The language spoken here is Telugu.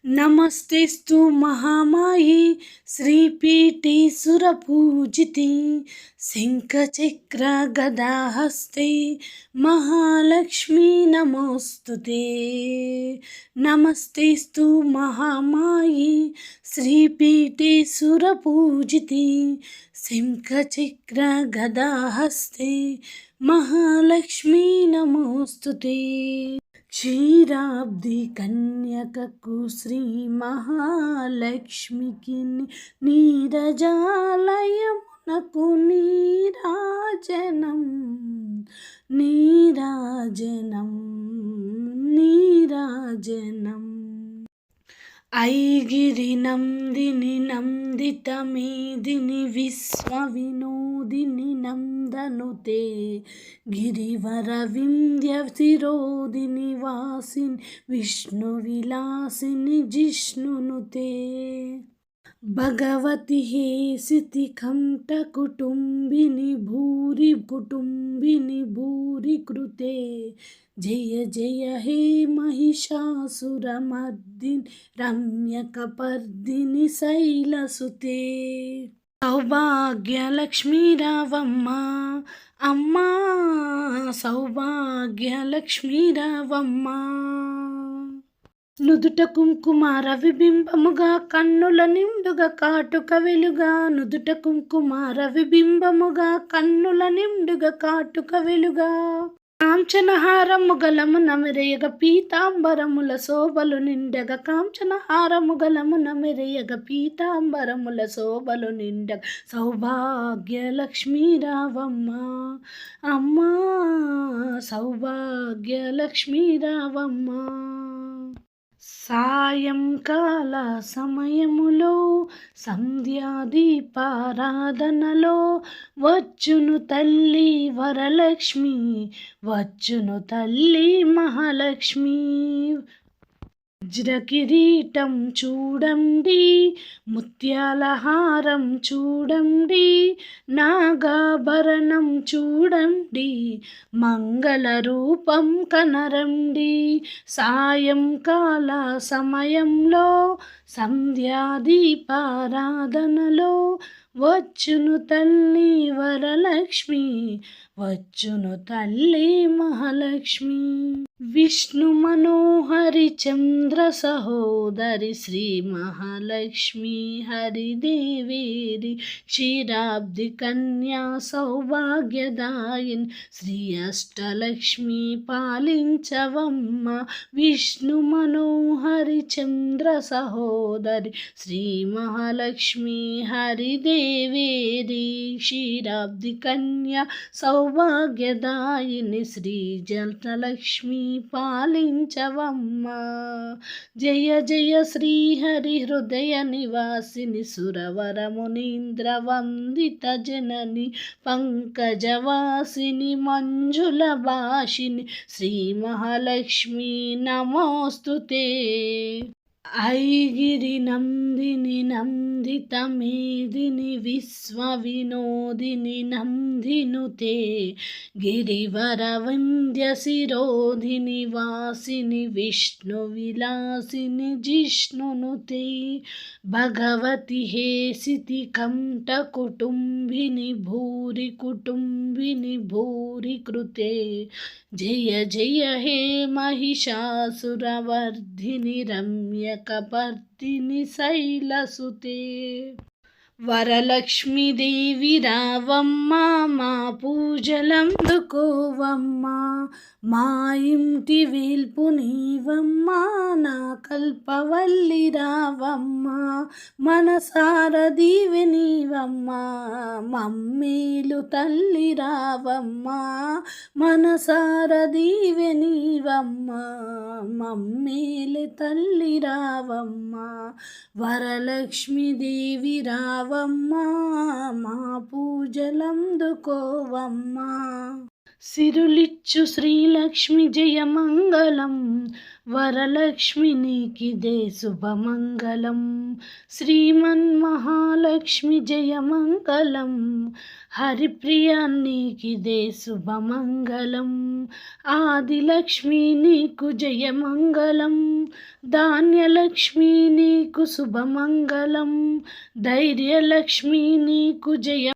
నమస్తేస్తు మహామాయి శ్రీపీఠే సురపూజితే శంఖచక్ర గదాహస్తే మహాలక్ష్మీ నమోస్తుతే. నమస్తేస్తు మహామాయి శ్రీపీఠే సురపూజితే శంఖచక్ర గదాహస్తే మహాలక్ష్మీ నమోస్తుతే. క్షీరాబ్ది కన్యకకు శ్రీ మహాలక్ష్మికి నీరజాలయమునకు నీరాజనం నీరాజనం నీరాజనం. ఐగిరి నందిని నందిత మేదిని విశ్వ వినోదిని నందనుతే గిరివర వింధ్య శిరోదిని వాసిని విష్ణు విలాసిని జిష్ణునుతే. భగవతి హేసితి కంఠ కుటుంబిని భూరి కుటుంబిని భూరి కృతే జయ జయ హే మహిషాసురమర్దిని రమ్యకపర్దిని శైలసుతే. సౌభాగ్యలక్ష్మీ రావమ్మ అమ్మా సౌభాగ్యలక్ష్మీ రావమ్మ. నుదుట కుంకుమ రవిబింబముగా కన్నుల నిండుగా కాటుక వెలుగా నుదుట కుంకుమ రవిబింబముగా కన్నుల నిండుగా కాటుక వెలుగా కాంచనహారము గలమున మెరయగ పీతాంబరముల శోభలు నిండగ కాంచనహారముగలమున మెరయగ పీతాంబరముల శోభలు నిండగ సౌభాగ్యలక్ష్మీ రావమ్మ అమ్మా సౌభాగ్యలక్ష్మీ రావమ్మ. సాయంకాల సమయములో సంధ్యాదీపారాధనలో వచ్చును తల్లి వరలక్ష్మి వచ్చును తల్లి మహాలక్ష్మి. వజ్రకిరీటం చూడండి ముత్యాల హారం చూడండి నాగాభరణం చూడండి మంగళ రూపం కనరండి. సాయంకాల సమయంలో సంధ్యాదీపారాధనలో వచ్చును తల్లి వరలక్ష్మి వచ్చును తల్లి మహాలక్ష్మి. విష్ణు మనోహరి చంద్ర సహోదరి శ్రీ మహాలక్ష్మి హరిదేవేరి క్షీరాబ్ది కన్యా సౌభాగ్యదాయిని శ్రీ అష్టలక్ష్మి పాలించవమ్మ. విష్ణు మనోహరి చంద్ర సహోదరి శ్రీ మహాలక్ష్మి హరిదేవేరి క్షీరాబ్ది కన్యా సౌభాగ్యదాయిని శ్రీ జలలక్ష్మి పాలించవమ్మ. జయ జయ శ్రీహరి హృదయ నివాసిని సురవర మునీంద్ర వందిత జనని పంకజవాసిని మంజుల భాషిని శ్రీ మహాలక్ష్మి నమోస్తుతే. ఐగిరి నందిని నందిత మేదిని విశ్వ వినోదిని నందినుతే గిరివర వింధ్య శిరోధిని వాసిని విష్ణు విలాసిని జిష్ణునుతే. భగవతి హేసితి కంఠ కుటుంబిని భూరి కుటుంబిని భూరి కృతే జయ జయ హే మహిషాసురవర్ధిని రమ్యకపర్దిని శైలసుతే. వరలక్ష్మీదేవి రావమ్మ మా పూజలందుకోవమ్మ మా ఇంటి వేల్పు నీవమ్మ నా కల్పవల్లి రావమ్మ మనసార దీవెనీవమ్మ మమ్మేలు తల్లి రావమ్మ మనసార దీవెనీవమ్మ మమ్మేలు తల్లి రావమ్మ. వరలక్ష్మీదేవి రావమ్మ మా పూజలందుకోవమ్మ. సిరులిచ్చు శ్రీలక్ష్మి జయమంగళం, వరలక్ష్మి నీకిదే శుభమంగళం. శ్రీమన్మహాలక్ష్మి జయమంగళం, హరిప్రియ నీకిదే శుభమంగళం. ఆదిలక్ష్మి నీకు జయమంగళం, ధాన్యలక్ష్మి నీకు శుభమంగళం. ధైర్యలక్ష్మి నీకు జయ